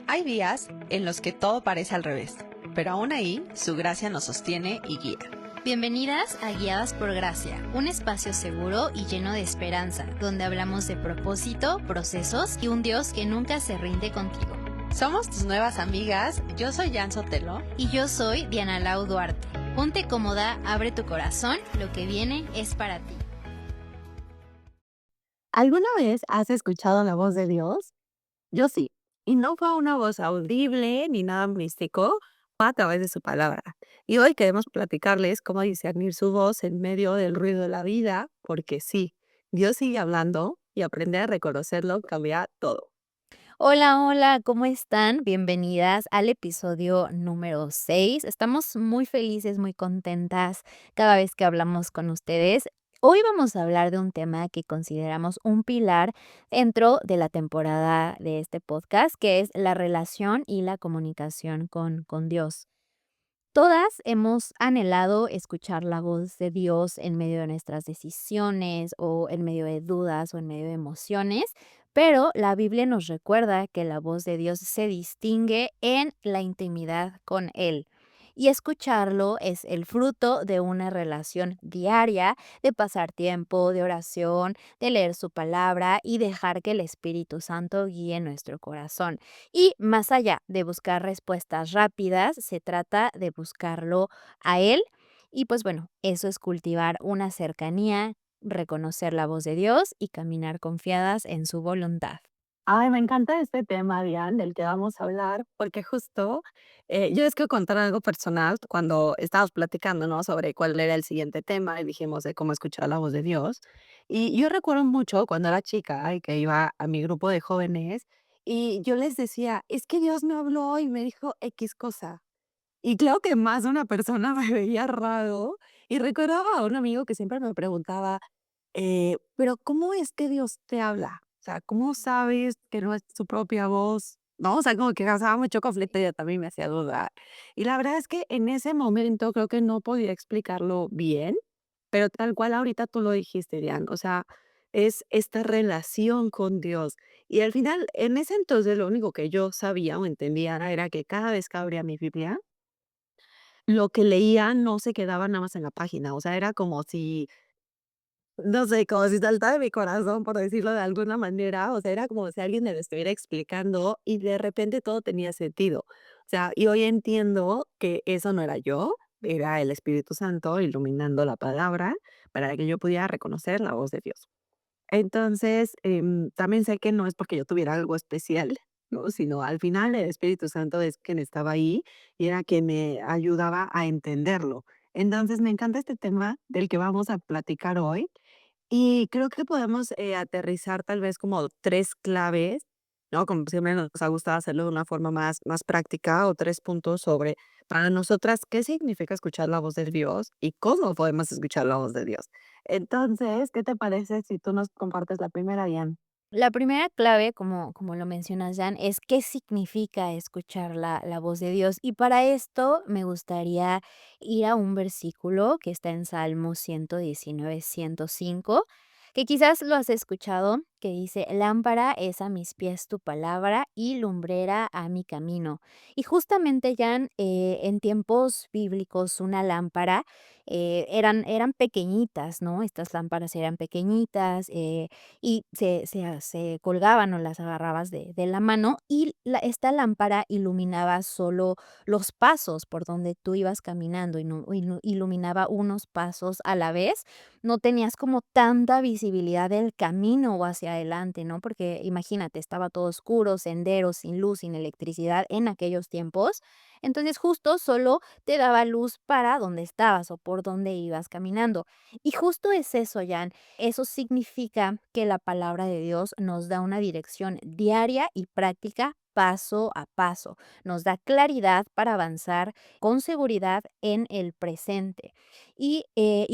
Hay días en los que todo parece al revés, pero aún ahí su gracia nos sostiene y guía. Bienvenidas a Guiadas por Gracia, un espacio seguro y lleno de esperanza, donde hablamos de propósito, procesos y un Dios que nunca se rinde contigo. Somos tus nuevas amigas, yo soy Jan Sotelo. Y yo soy Diana Lau Duarte. Ponte cómoda, abre tu corazón, lo que viene es para ti. ¿Alguna vez has escuchado la voz de Dios? Yo sí. Y no fue una voz audible ni nada místico, fue a través de su palabra. Y hoy queremos platicarles cómo discernir su voz en medio del ruido de la vida, porque sí, Dios sigue hablando y aprender a reconocerlo cambia todo. Hola, hola, ¿cómo están? Bienvenidas al episodio número 6. Estamos muy felices, muy contentas cada vez que hablamos con ustedes. Hoy vamos a hablar de un tema que consideramos un pilar dentro de la temporada de este podcast, que es la relación y la comunicación con Dios. Todas hemos anhelado escuchar la voz de Dios en medio de nuestras decisiones o en medio de dudas o en medio de emociones, pero la Biblia nos recuerda que la voz de Dios se distingue en la intimidad con Él. Y escucharlo es el fruto de una relación diaria, de pasar tiempo de oración, de leer su palabra y dejar que el Espíritu Santo guíe nuestro corazón. Y más allá de buscar respuestas rápidas, se trata de buscarlo a Él. Y pues bueno, eso es cultivar una cercanía, reconocer la voz de Dios y caminar confiadas en su voluntad. Ay, me encanta este tema, Diane, del que vamos a hablar, porque justo yo les quiero contar algo personal cuando estábamos platicando, ¿no? Sobre cuál era el siguiente tema y dijimos de cómo escuchar la voz de Dios. Y yo recuerdo mucho cuando era chica y que iba a mi grupo de jóvenes y yo les decía, es que Dios me habló y me dijo X cosa. Y claro que más de una persona me veía raro y recordaba a un amigo que siempre me preguntaba, pero ¿cómo es que Dios te habla? O sea, ¿cómo sabes que no es tu propia voz? ¿No? O sea, como que causaba mucho conflicto y también me hacía dudar. Y la verdad es que en ese momento creo que no podía explicarlo bien, pero tal cual ahorita tú lo dijiste, Diane. O sea, es esta relación con Dios. Y al final, en ese entonces, lo único que yo sabía o entendía era que cada vez que abría mi Biblia, lo que leía no se quedaba nada más en la página. O sea, era como si no sé, como si saltara de mi corazón, por decirlo de alguna manera, o sea, era como si alguien me lo estuviera explicando y de repente todo tenía sentido. O sea, y hoy entiendo que eso no era yo, era el Espíritu Santo iluminando la palabra para que yo pudiera reconocer la voz de Dios. Entonces, también sé que no es porque yo tuviera algo especial, ¿no? Sino al final el Espíritu Santo es quien estaba ahí y era quien me ayudaba a entenderlo. Entonces, me encanta este tema del que vamos a platicar hoy y creo que podemos, aterrizar tal vez como 3 claves, ¿no? Como siempre nos ha gustado hacerlo de una forma más práctica, o 3 puntos sobre, para nosotras, qué significa escuchar la voz de Dios y cómo podemos escuchar la voz de Dios. Entonces, ¿qué te parece si tú nos compartes la primera, Diane? La primera clave, como lo mencionas, Jan, es qué significa escuchar la voz de Dios. Y para esto me gustaría ir a un versículo que está en Salmo 119, 105, que quizás lo has escuchado, que dice: lámpara es a mis pies tu palabra y lumbrera a mi camino. Y justamente, Jan, en tiempos bíblicos, una lámpara eran pequeñitas, ¿no? Estas lámparas eran pequeñitas, y se colgaban o las agarrabas de la mano, y esta lámpara iluminaba solo los pasos por donde tú ibas caminando, y no iluminaba unos pasos a la vez. No tenías como tanta visibilidad del camino o hacia adelante, ¿no? Porque imagínate, estaba todo oscuro, senderos, sin luz, sin electricidad en aquellos tiempos. Entonces, justo solo te daba luz para donde estabas o por donde ibas caminando. Y justo es eso, Jan. Eso significa que la palabra de Dios nos da una dirección diaria y práctica paso a paso. Nos da claridad para avanzar con seguridad en el presente. Y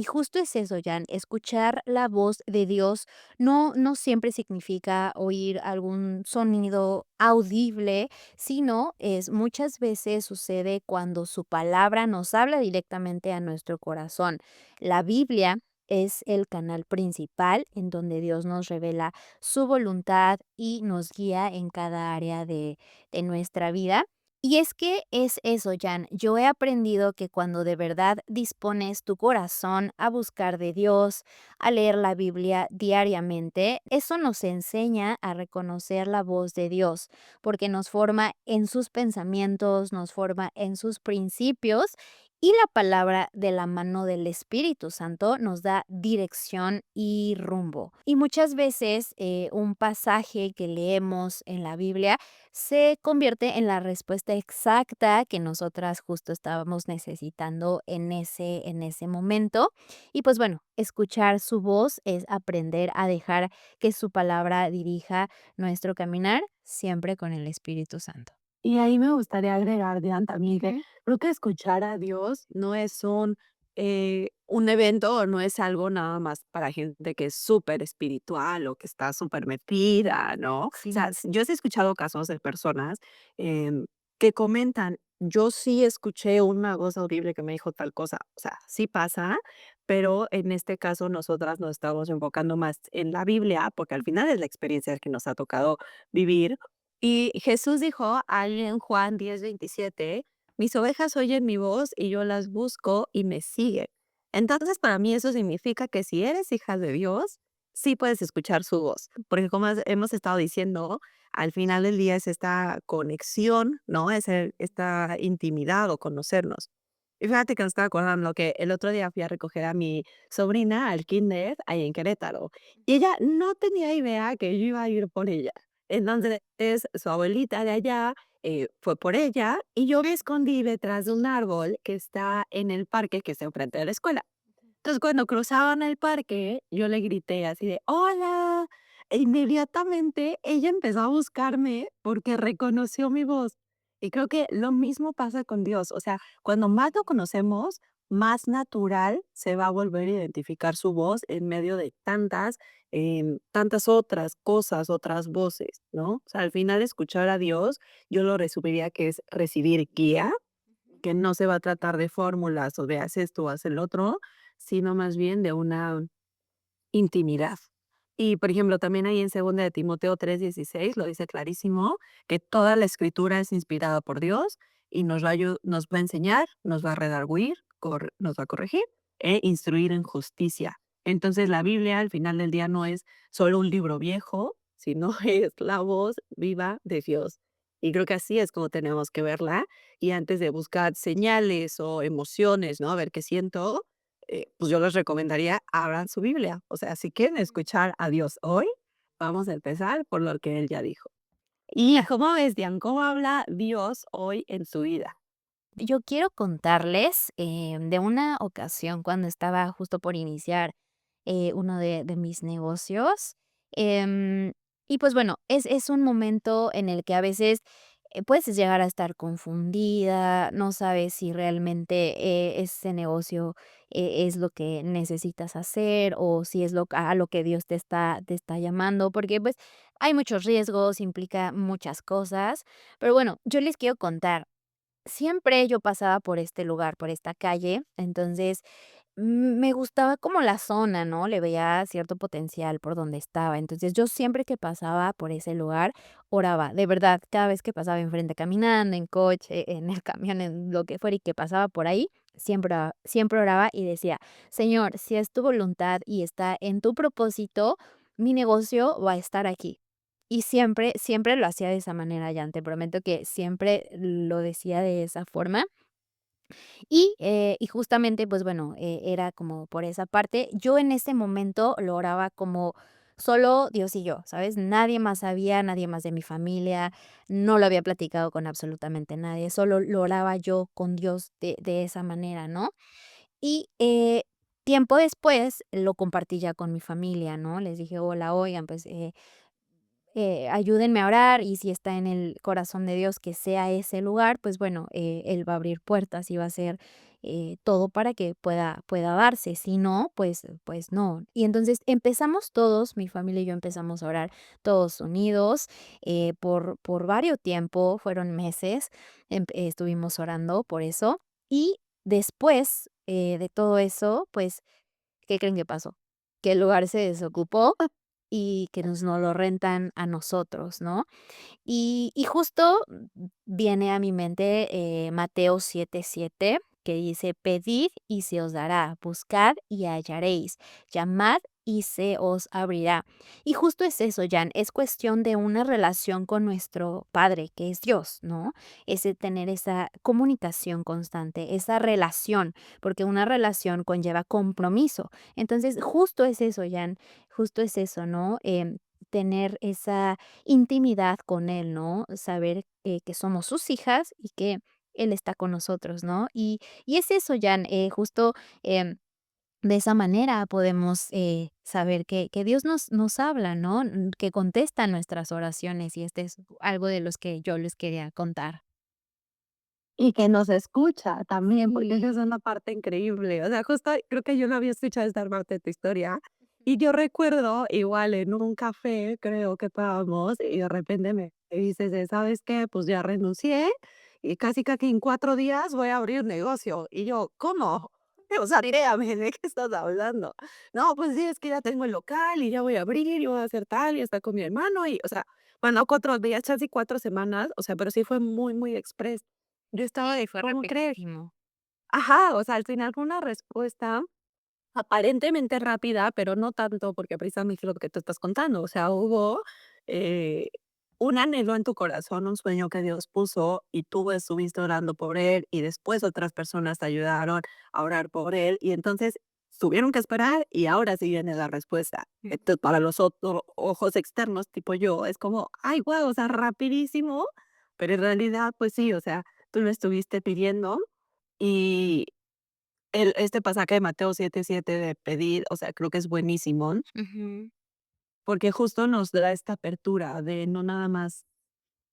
justo es eso, Jan. Escuchar la voz de Dios no siempre significa oír algún sonido audible, sino es muchas veces sucede cuando su palabra nos habla directamente a nuestro corazón. La Biblia es el canal principal en donde Dios nos revela su voluntad y nos guía en cada área de nuestra vida. Y es que es eso, Jan. Yo he aprendido que cuando de verdad dispones tu corazón a buscar de Dios, a leer la Biblia diariamente, eso nos enseña a reconocer la voz de Dios, porque nos forma en sus pensamientos, nos forma en sus principios y la palabra de la mano del Espíritu Santo nos da dirección y rumbo. Y muchas veces un pasaje que leemos en la Biblia se convierte en la respuesta exacta que nosotras justo estábamos necesitando en ese momento. Y pues bueno, escuchar su voz es aprender a dejar que su palabra dirija nuestro caminar siempre con el Espíritu Santo. Y ahí me gustaría agregar, Dian, también que Ujú. creo que escuchar a Dios no es un evento o no es algo nada más para gente que es súper espiritual o que está súper metida, ¿no? O sea, Sí. yo sí he escuchado casos de personas em, que comentan, yo sí escuché una voz audible que me dijo tal cosa. O sea, sí pasa, pero en este caso nosotras nos estamos enfocando más en la Biblia, porque al final es la experiencia que nos ha tocado vivir y Jesús dijo ahí en Juan 10:27, mis ovejas oyen mi voz y yo las busco y me siguen. Entonces, para mí eso significa que si eres hija de Dios, sí puedes escuchar su voz, porque como hemos estado diciendo, al final del día es esta conexión, ¿no? Esta intimidad o conocernos. Y fíjate que me estaba acordando que el otro día fui a recoger a mi sobrina al kinder ahí en Querétaro y ella no tenía idea que yo iba a ir por ella. Entonces, su abuelita de allá, fue por ella, y yo me escondí detrás de un árbol que está en el parque que está enfrente de la escuela. Entonces, cuando cruzaban el parque, yo le grité así de: "¡Hola!". E inmediatamente ella empezó a buscarme porque reconoció mi voz. Y creo que lo mismo pasa con Dios. O sea, cuando más lo conocemos, más natural se va a volver a identificar su voz en medio de tantas otras cosas, otras voces, ¿no? O sea, al final escuchar a Dios, yo lo resumiría que es recibir guía, que no se va a tratar de fórmulas o de haz esto o haz el otro, sino más bien de una intimidad. Y, por ejemplo, también ahí en segunda de Timoteo 3:16 lo dice clarísimo, que toda la escritura es inspirada por Dios y nos va a enseñar, nos va a redarguir, nos va a corregir e instruir en justicia. Entonces, la Biblia al final del día no es solo un libro viejo, sino es la voz viva de Dios. Y creo que así es como tenemos que verla. Y antes de buscar señales o emociones, ¿no? A ver qué siento, pues yo les recomendaría, abran su Biblia. O sea, si quieren escuchar a Dios hoy, vamos a empezar por lo que Él ya dijo. ¿Y cómo ves, Dian? ¿Cómo habla Dios hoy en su vida? Yo quiero contarles de una ocasión cuando estaba justo por iniciar uno de mis negocios. em, y pues bueno, es un momento en el que a veces puedes llegar a estar confundida, no sabes si realmente ese negocio es lo que necesitas hacer o si es a lo que Dios te está llamando, porque pues hay muchos riesgos, implica muchas cosas. Pero bueno, yo les quiero contar. Siempre yo pasaba por este lugar, por esta calle, entonces, me gustaba como la zona, ¿no? Le veía cierto potencial por donde estaba. Entonces, yo siempre que pasaba por ese lugar, oraba, de verdad, cada vez que pasaba enfrente caminando, en coche, en el camión, en lo que fuera, y que pasaba por ahí, siempre oraba y decía: "Señor, si es tu voluntad y está en tu propósito, mi negocio va a estar aquí". Y siempre lo hacía de esa manera, Jan, te prometo que siempre lo decía de esa forma. Y justamente, pues bueno, era como por esa parte. Yo en ese momento lo oraba como solo Dios y yo, ¿sabes? Nadie más sabía, nadie más de mi familia, no lo había platicado con absolutamente nadie, solo lo oraba yo con Dios de esa manera, ¿no? Y tiempo después lo compartí ya con mi familia, ¿no? Les dije: "Hola, oigan, pues, ayúdenme a orar y si está en el corazón de Dios que sea ese lugar, pues bueno, Él va a abrir puertas y va a hacer todo para que pueda darse. Si no, pues no". Y entonces empezamos todos, mi familia y yo empezamos a orar todos unidos por varios tiempo, fueron meses, estuvimos orando por eso. Y después de todo eso, pues ¿Qué creen que pasó? Que el lugar se desocupó y que nos lo rentan a nosotros, ¿no? Y justo viene a mi mente, Mateo 7:7, que dice: "Pedid y se os dará, buscad y hallaréis, llamad y se os abrirá". Y justo es eso, Jan, es cuestión de una relación con nuestro Padre, que es Dios, ¿no? Ese tener esa comunicación constante, esa relación, porque una relación conlleva compromiso. Entonces, justo es eso, Jan, justo es eso, ¿no? Tener esa intimidad con él, ¿no? Saber que somos sus hijas y que él está con nosotros, ¿no? Y es eso, Jan, justo, de esa manera podemos, saber que Dios nos habla, ¿no? Que contesta nuestras oraciones, y este es algo de los que yo les quería contar. Y que nos escucha también, porque esa Sí. es una parte increíble. O sea, justo creo que yo no había escuchado esta parte de tu historia. Y yo recuerdo igual en un café, creo que estábamos, y de repente me dices, ¿sabes qué? Pues ya renuncié y casi casi en 4 días voy a abrir negocio. Y yo, ¿cómo? O sea, dígame, ¿de qué estás hablando? No, pues sí, es que ya tengo el local y ya voy a abrir y voy a hacer tal y está con mi hermano. Y, o sea, bueno, 4 días, casi 4 semanas, o sea, pero sí fue muy, muy express. Yo estaba Sí, de, fue ¿cómo crees? rapidísimo. Ajá, o sea, al final fue una respuesta aparentemente rápida, pero no tanto, porque precisamente lo que tú estás contando, o sea, hubo, eh, un anhelo en tu corazón, un sueño que Dios puso, y tú estuviste orando por él, y después otras personas te ayudaron a orar por él, y entonces tuvieron que esperar, y ahora sí viene la respuesta. Entonces, para los ojos externos, tipo yo, es como, ay, guau, o sea, rapidísimo, pero en realidad, pues sí, o sea, tú lo estuviste pidiendo, y este pasaje de Mateo 7:7 de pedir, o sea, creo que es buenísimo, Ujú, porque justo nos da esta apertura de no nada más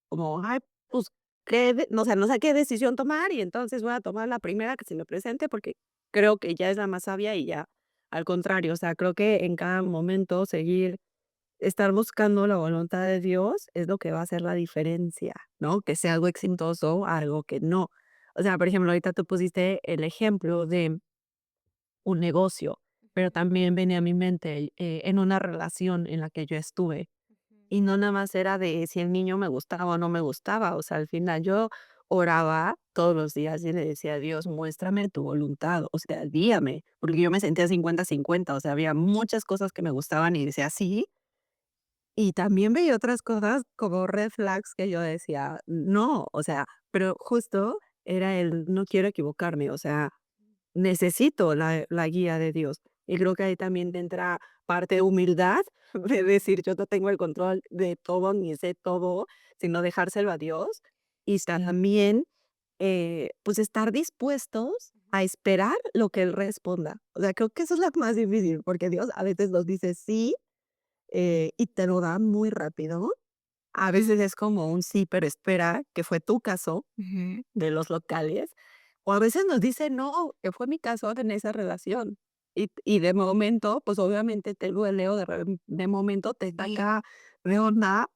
como, ay, pues, qué de no, o sea, no sé qué decisión tomar, y entonces voy a tomar la primera que se me presente, porque creo que ya es la más sabia y ya, al contrario, o sea, creo que en cada momento estar buscando la voluntad de Dios es lo que va a hacer la diferencia, ¿no? Que sea algo exitoso, algo que no. O sea, por ejemplo, ahorita tú pusiste el ejemplo de un negocio, pero también venía a mi mente, en una relación en la que yo estuve, y no nada más era de si el niño me gustaba o no me gustaba, o sea, al final yo oraba todos los días y le decía a Dios, muéstrame tu voluntad, o sea, guíame, porque yo me sentía 50-50, o sea, había muchas cosas que me gustaban y decía sí, y también veía otras cosas como red flags que yo decía, no, o sea, pero justo era el no quiero equivocarme, o sea, necesito la guía de Dios. Y creo que ahí también entra parte de humildad, de decir, yo no tengo el control de todo, ni sé todo, sino dejárselo a Dios. Y también, pues, estar dispuestos a esperar lo que Él responda. O sea, creo que eso es lo más difícil, porque Dios a veces nos dice sí, y te lo da muy rápido. A veces es como un sí, pero espera, que fue tu caso ujú. de los locales, o a veces nos dice no, que fue mi caso en esa relación. Y de momento, pues, obviamente te duele, o de momento te saca de onda,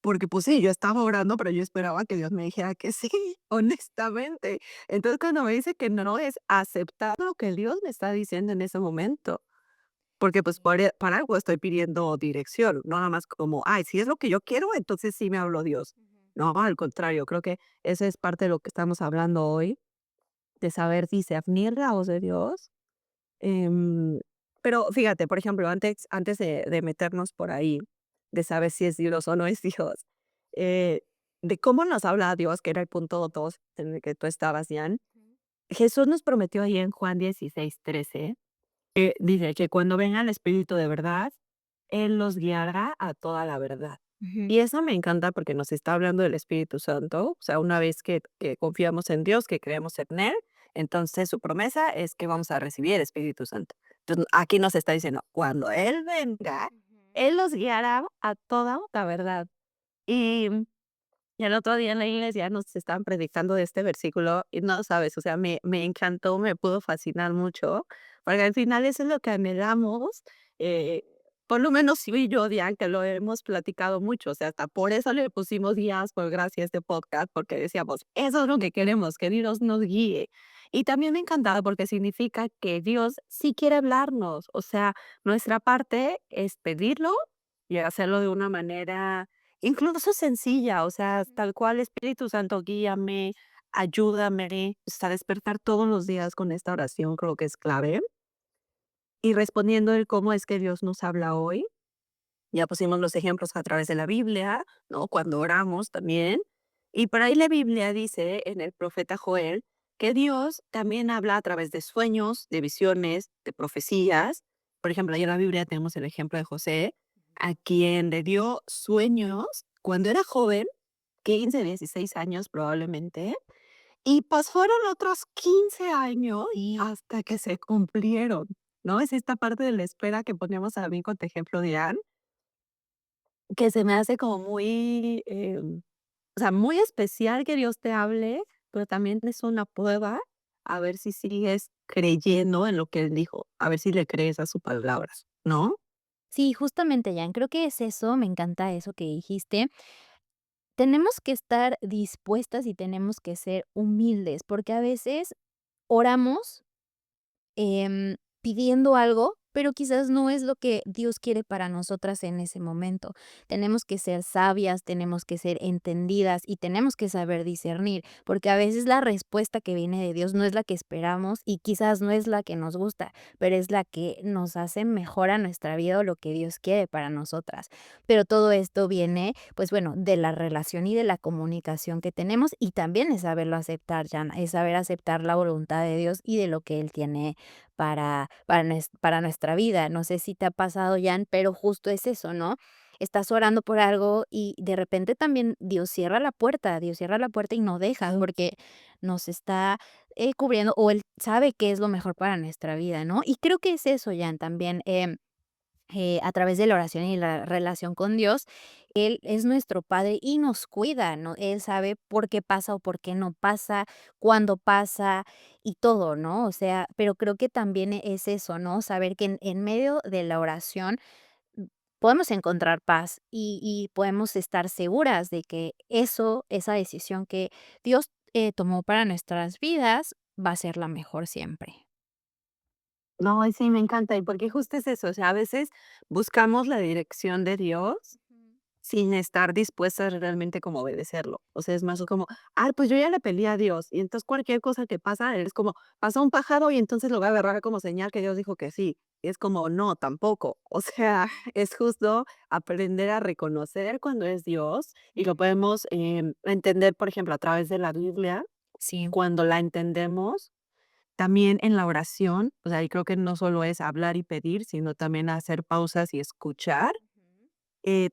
porque, pues sí, yo estaba orando, pero yo esperaba que Dios me dijera que sí, honestamente. Entonces, cuando me dice que no, es aceptar lo que Dios me está diciendo en ese momento, porque, pues, para algo estoy pidiendo dirección, no nada más como: "Ay, si es lo que yo quiero, entonces sí me habló Dios". No, al contrario, creo que esa es parte de lo que estamos hablando hoy, de saber discernir la voz de Dios. Em, pero fíjate, por ejemplo, antes de meternos por ahí, de saber si es Dios o no es Dios, eh, de cómo nos habla Dios, que era el punto 2 en el que tú estabas, Jan. Jesús nos prometió ahí en Juan 16:13, que dice que cuando venga el Espíritu de verdad, Él los guiará a toda la verdad. Ujú. Y eso me encanta porque nos está hablando del Espíritu Santo, o sea, una vez que confiamos en Dios, que creemos en Él, entonces su promesa es que vamos a recibir el Espíritu Santo. Entonces, aquí nos está diciendo, cuando Él venga, Él los guiará a toda la verdad. Y y el otro día en la iglesia nos estaban predicando de este versículo y no sabes, o sea, me encantó, me pudo fascinar mucho, porque al final eso es lo que anhelamos, eh, por lo menos sí y yo, Diane, que lo hemos platicado mucho, o sea, hasta por eso le pusimos Guías por Gracia a este podcast, porque decíamos, eso es lo que queremos, que Dios nos guíe. Y también me encantaba porque significa que Dios sí quiere hablarnos, o sea, nuestra parte es pedirlo y hacerlo de una manera incluso sencilla, o sea, tal cual, Espíritu Santo, guíame, ayúdame, a despertar todos los días con esta oración, creo que es clave. Y respondiendo el cómo es que Dios nos habla hoy, ya pusimos los ejemplos a través de la Biblia, ¿no? Cuando oramos también. Y por ahí la Biblia dice en el profeta Joel que Dios también habla a través de sueños, de visiones, de profecías. Por ejemplo, ahí en la Biblia tenemos el ejemplo de José, a quien le dio sueños cuando era joven, 15, 16 años probablemente, y pasaron otros 15 años y hasta que se cumplieron, ¿no? Es esta parte de la espera que poníamos a mí con tu ejemplo de Anne, que se me hace como muy, o sea, muy especial que Dios te hable, pero también es una prueba a ver si sigues creyendo en lo que Él dijo, a ver si le crees a sus palabras, ¿no? Sí, justamente, Jan, creo que es eso, me encanta eso que dijiste. Tenemos que estar dispuestas y tenemos que ser humildes, porque a veces oramos pidiendo algo, pero quizás no es lo que Dios quiere para nosotras en ese momento. Tenemos que ser sabias, tenemos que ser entendidas y tenemos que saber discernir, porque a veces la respuesta que viene de Dios no es la que esperamos y quizás no es la que nos gusta, pero es la que nos hace mejor a nuestra vida o lo que Dios quiere para nosotras. Pero todo esto viene, pues bueno, de la relación y de la comunicación que tenemos y también es saberlo aceptar, Jan, es saber aceptar la voluntad de Dios y de lo que Él tiene para nuestra vida. No sé si te ha pasado, Jan, pero justo es eso, ¿no? Estás orando por algo y de repente también Dios cierra la puerta y no deja porque nos está cubriendo o Él sabe qué es lo mejor para nuestra vida, ¿no? Y creo que es eso, Jan, también. A través de la oración y la relación con Dios, Él es nuestro Padre y nos cuida, ¿no? Él sabe por qué pasa o por qué no pasa, cuándo pasa y todo, ¿no? O sea, pero creo que también es eso, ¿no? Saber que en medio de la oración mm, podemos encontrar paz y podemos estar seguras de que esa decisión que Dios tomó para nuestras vidas va a ser la mejor siempre. No, y sí, me encanta, y porque justo es eso, o sea, a veces buscamos la dirección de Dios sin estar dispuestas realmente como a obedecerlo. O sea, es más como, pues yo ya le pedí a Dios, y entonces cualquier cosa que pasa, es como, pasa un pájaro y entonces lo voy a agarrar como señal que Dios dijo que sí. Y es como, no, tampoco. O sea, es justo aprender a reconocer cuando es Dios y lo podemos entender, por ejemplo, a través de la Biblia, Sí. cuando la entendemos, también en la oración, o sea, y creo que no solo es hablar y pedir, sino también hacer pausas y escuchar.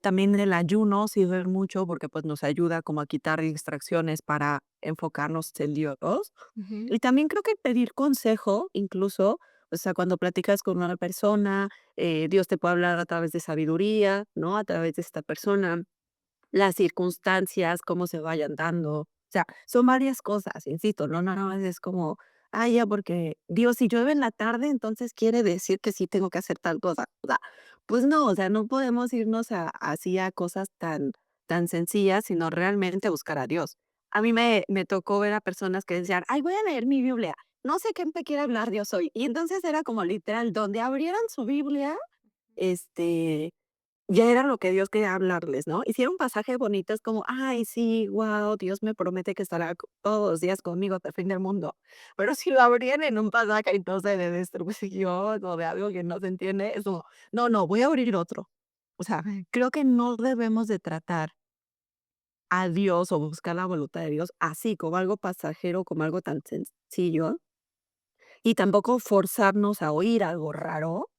También el ayuno sirve mucho porque, pues, nos ayuda como a quitar distracciones para enfocarnos en Dios. Ujú. Y también creo que pedir consejo, incluso, o sea, cuando platicas con una persona, Dios te puede hablar a través de sabiduría, ¿no? A través de esta persona, las circunstancias, cómo se vayan dando. O sea, son varias cosas, insisto, no nada más es como, ya, porque Dios, si llueve en la tarde, entonces quiere decir que sí tengo que hacer tal cosa. O sea, pues no, o sea, no podemos irnos así a cosas tan sencillas, sino realmente buscar a Dios. A mí me tocó ver a personas que decían, voy a leer mi Biblia. No sé qué me quiere hablar Dios hoy. Y entonces era como literal, donde abrieran su Biblia, este, ya era lo que Dios quería hablarles, ¿no? Y si era un pasaje bonito, es como, ay, sí, wow, Dios me promete que estará todos los días conmigo hasta el fin del mundo. Pero si lo abrían en un pasaje entonces de destrucción o de algo que no se entiende, es como, no, no, voy a abrir otro. O sea, creo que no debemos de tratar a Dios o buscar la voluntad de Dios así, como algo pasajero, como algo tan sencillo, y tampoco forzarnos a oír algo raro.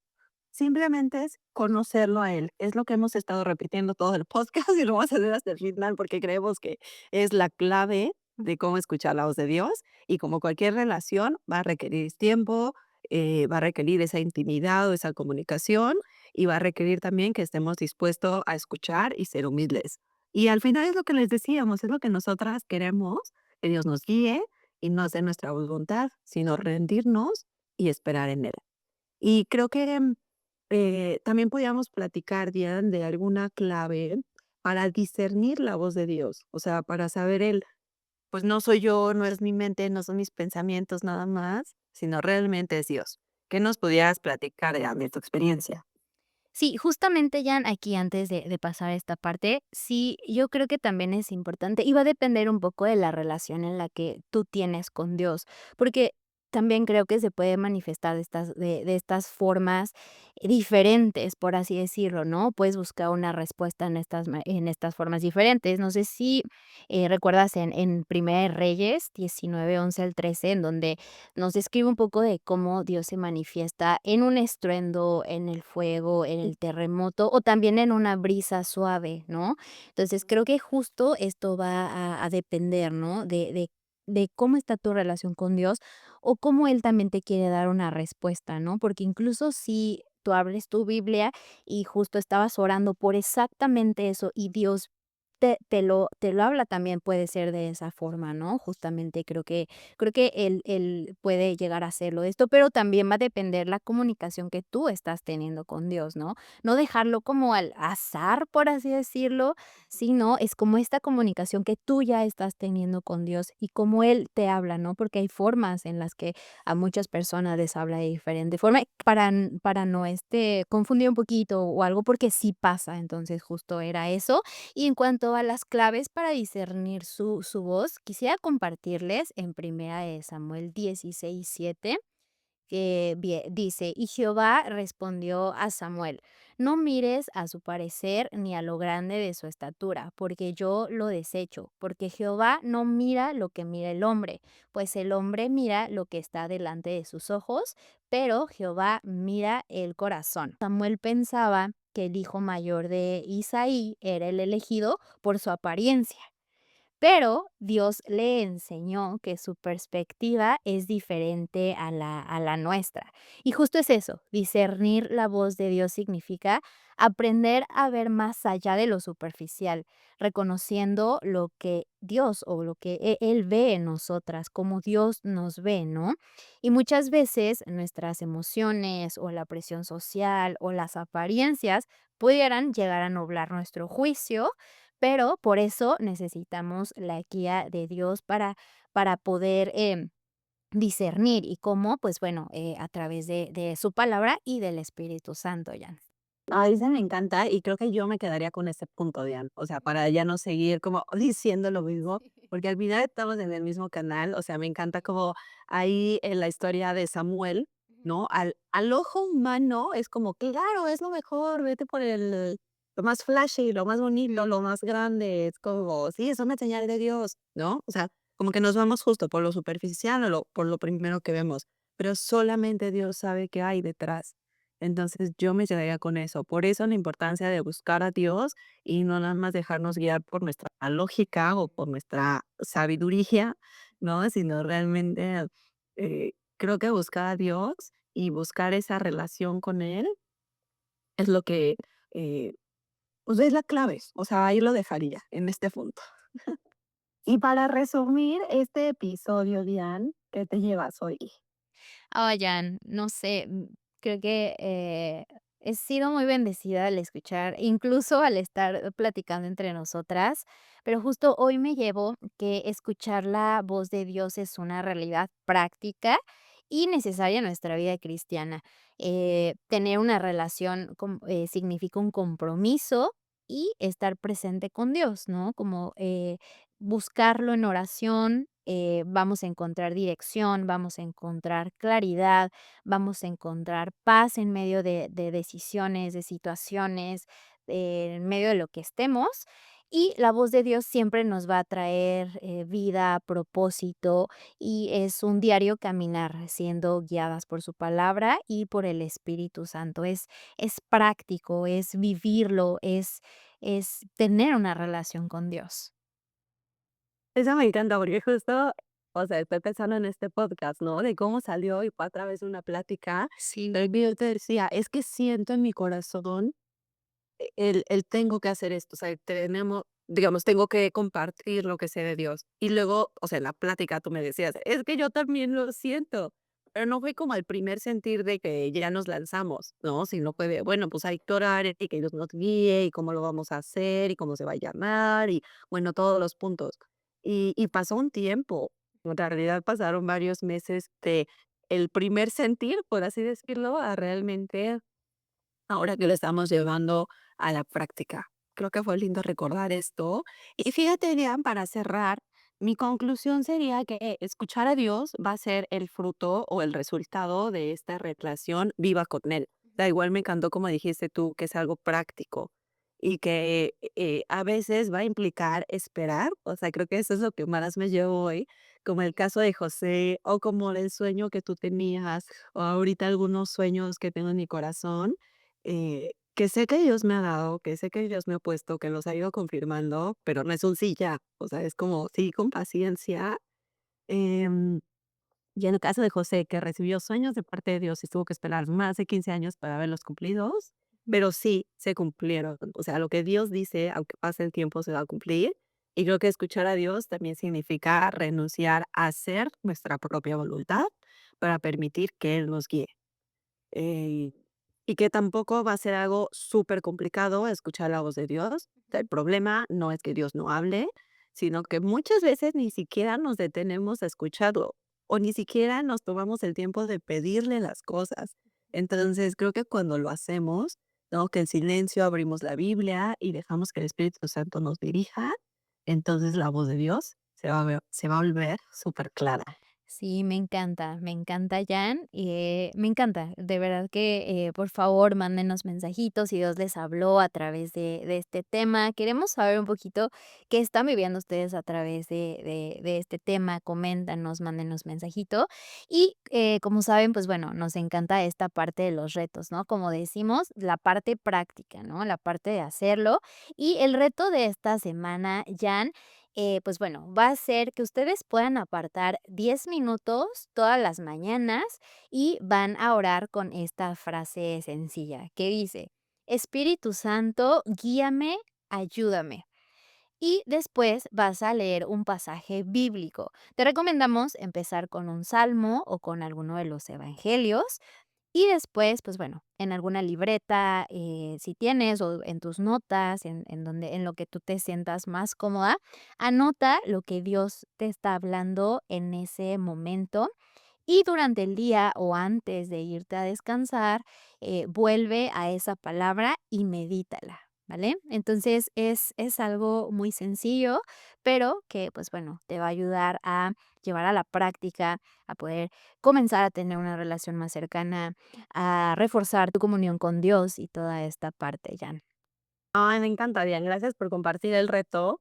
Simplemente es conocerlo a él. Es lo que hemos estado repitiendo todo el podcast y lo vamos a hacer hasta el final porque creemos que es la clave de cómo escuchar la voz de Dios. Y como cualquier relación, va a requerir tiempo, va a requerir esa intimidad o esa comunicación y va a requerir también que estemos dispuestos a escuchar y ser humildes. Y al final es lo que les decíamos, es lo que nosotras queremos, que Dios nos guíe y no hacer nuestra voluntad, sino rendirnos y esperar en él. Y creo que También podíamos platicar, Dian, de alguna clave para discernir la voz de Dios, o sea, para saber pues no soy yo, no es mi mente, no son mis pensamientos nada más, sino realmente es Dios. ¿Qué nos pudieras platicar de tu experiencia? Sí, justamente, Jan, aquí antes de pasar a esta parte, sí, yo creo que también es importante y va a depender un poco de la relación en la que tú tienes con Dios, porque también creo que se puede manifestar de estas formas diferentes, por así decirlo, ¿no? Puedes buscar una respuesta en estas formas diferentes. No sé si recuerdas en Primera de Reyes 19, 11 al 13, en donde nos describe un poco de cómo Dios se manifiesta en un estruendo, en el fuego, en el terremoto o también en una brisa suave, ¿no? Entonces, creo que justo esto va a depender, ¿no? De cómo está tu relación con Dios o cómo Él también te quiere dar una respuesta, ¿no? Porque incluso si tú abres tu Biblia y justo estabas orando por exactamente eso y Dios te lo habla también puede ser de esa forma, ¿no? Justamente creo que él puede llegar a hacerlo esto, pero también va a depender la comunicación que tú estás teniendo con Dios, ¿no? No dejarlo como al azar, por así decirlo, sino es como esta comunicación que tú ya estás teniendo con Dios y cómo Él te habla, ¿no? Porque hay formas en las que a muchas personas les habla de diferente forma para no, confundir un poquito o algo, porque sí pasa. Entonces, justo era eso. Y en cuanto a las claves para discernir su voz, quisiera compartirles en Primera de Samuel 16:7 que dice, y Jehová respondió a Samuel, no mires a su parecer ni a lo grande de su estatura, porque yo lo desecho, porque Jehová no mira lo que mira el hombre, pues el hombre mira lo que está delante de sus ojos, pero Jehová mira el corazón. Samuel pensaba que el hijo mayor de Isaí era el elegido por su apariencia. Pero Dios le enseñó que su perspectiva es diferente a la nuestra. Y justo es eso, discernir la voz de Dios significa aprender a ver más allá de lo superficial, reconociendo lo que Dios o lo que Él ve en nosotras, como Dios nos ve, ¿no? Y muchas veces nuestras emociones o la presión social o las apariencias pudieran llegar a nublar nuestro juicio, pero por eso necesitamos la guía de Dios para poder, discernir, ¿y cómo? Pues bueno, a través de su palabra y del Espíritu Santo, Jan. Ay, ese me encanta y creo que yo me quedaría con ese punto, Dian. O sea, para ya no seguir como diciendo lo mismo, porque al final estamos en el mismo canal. O sea, me encanta como ahí en la historia de Samuel, Ujú. ¿no? Al ojo humano es como, claro, es lo mejor, vete por lo más flashy, lo más bonito, lo más grande. Es como, sí, es una señal de Dios, ¿no? O sea, como que nos vamos justo por lo superficial o por lo primero que vemos, pero solamente Dios sabe qué hay detrás. Entonces, yo me quedaría con eso. Por eso la importancia de buscar a Dios y no nada más dejarnos guiar por nuestra lógica o por nuestra sabiduría, ¿no? Sino realmente, creo que buscar a Dios y buscar esa relación con Él es lo que, eh, pues, es la clave. O sea, ahí lo dejaría, en este punto. Y para resumir este episodio, Diane, ¿qué te llevas hoy? Oigan, no sé, creo que, he sido muy bendecida al escuchar, incluso al estar platicando entre nosotras, pero justo hoy me llevo que escuchar la voz de Dios es una realidad práctica y necesaria en nuestra vida cristiana. Tener una relación significa un compromiso y estar presente con Dios, ¿no? Como, buscarlo en oración, vamos a encontrar dirección, vamos a encontrar claridad, vamos a encontrar paz en medio de decisiones, de situaciones, en medio de lo que estemos. Y la voz de Dios siempre nos va a traer vida, propósito, y es un diario caminar siendo guiadas por su palabra y por el Espíritu Santo. Es práctico, es vivirlo, es tener una relación con Dios. Eso me encanta, porque justo, o sea, estoy pensando en este podcast, ¿no? De cómo salió y fue a través de una plática. Sí. Pero yo te decía, es que siento en mi corazón el tengo que hacer esto, o sea, tenemos, digamos, tengo que compartir lo que sé de Dios. Y luego, o sea, en la plática tú me decías, es que yo también lo siento, pero no fue como el primer sentir de que ya nos lanzamos, ¿no? Sino fue de, bueno, pues hay que orar y que Dios nos guíe y cómo lo vamos a hacer y cómo se va a llamar y bueno, todos los puntos. Y pasó un tiempo, en realidad pasaron varios meses de el primer sentir, por así decirlo, a realmente ahora que lo estamos llevando a la práctica. Creo que fue lindo recordar esto. Y fíjate, Dian, para cerrar, mi conclusión sería que escuchar a Dios va a ser el fruto o el resultado de esta relación viva con Él. Da igual, me encantó como dijiste tú, que es algo práctico y que a veces va a implicar esperar. O sea, creo que eso es lo que más me llevo hoy, como el caso de José o como el sueño que tú tenías o ahorita algunos sueños que tengo en mi corazón que sé que Dios me ha dado, que sé que Dios me ha puesto, que los ha ido confirmando, pero no es un sí ya, o sea, es como sí con paciencia. Em, y en el caso de José, que recibió sueños de parte de Dios y tuvo que esperar más de 15 años para verlos cumplidos, pero sí se cumplieron. O sea, lo que Dios dice, aunque pase el tiempo, se va a cumplir. Y creo que escuchar a Dios también significa renunciar a hacer nuestra propia voluntad para permitir que Él nos guíe. Eh, y que tampoco va a ser algo súper complicado escuchar la voz de Dios. O sea, el problema no es que Dios no hable, sino que muchas veces ni siquiera nos detenemos a escucharlo o ni siquiera nos tomamos el tiempo de pedirle las cosas. Entonces, creo que cuando lo hacemos, ¿no? Que en silencio abrimos la Biblia y dejamos que el Espíritu Santo nos dirija, entonces la voz de Dios se va a volver súper clara. Sí, me encanta, Jan, y, me encanta, de verdad que, por favor, mándenos mensajitos si Dios les habló a través de este tema. Queremos saber un poquito qué están viviendo ustedes a través de este tema. Coméntanos, mándenos mensajito. Y, como saben, pues, bueno, nos encanta esta parte de los retos, ¿no? Como decimos, la parte práctica, ¿no? La parte de hacerlo. Y el reto de esta semana, Jan, pues bueno, va a ser que ustedes puedan apartar 10 minutos todas las mañanas y van a orar con esta frase sencilla que dice, Espíritu Santo, guíame, ayúdame. Y después vas a leer un pasaje bíblico. Te recomendamos empezar con un salmo o con alguno de los evangelios y después, pues bueno, en alguna libreta, si tienes, o en tus notas, en donde en lo que tú te sientas más cómoda, anota lo que Dios te está hablando en ese momento. Y durante el día o antes de irte a descansar, vuelve a esa palabra y medítala, ¿vale? Entonces es algo muy sencillo, pero que, pues bueno, te va a ayudar a llevar a la práctica, a poder comenzar a tener una relación más cercana, a reforzar tu comunión con Dios y toda esta parte, Jan. Ay, me encanta, Diane. Gracias por compartir el reto.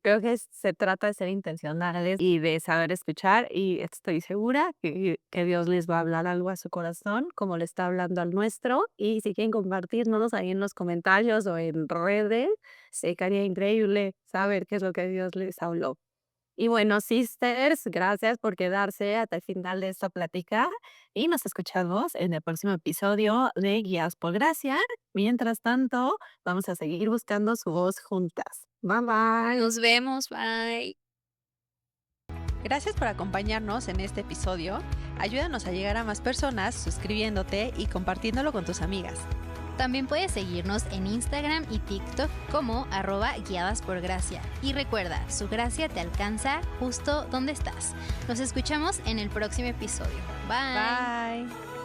Creo que se trata de ser intencionales y de saber escuchar y estoy segura que Dios les va a hablar algo a su corazón como le está hablando al nuestro y si quieren compartirnos ahí en los comentarios o en redes, sería increíble saber qué es lo que Dios les habló. Y bueno, sisters, gracias por quedarse hasta el final de esta plática y nos escuchamos en el próximo episodio de Guías por Gracia. Mientras tanto, vamos a seguir buscando su voz juntas. Bye bye. Nos vemos, bye. Gracias por acompañarnos en este episodio. Ayúdanos a llegar a más personas suscribiéndote y compartiéndolo con tus amigas. También puedes seguirnos en Instagram y TikTok como @guiadasporgracia. Y recuerda, su gracia te alcanza justo donde estás. Nos escuchamos en el próximo episodio. Bye. Bye.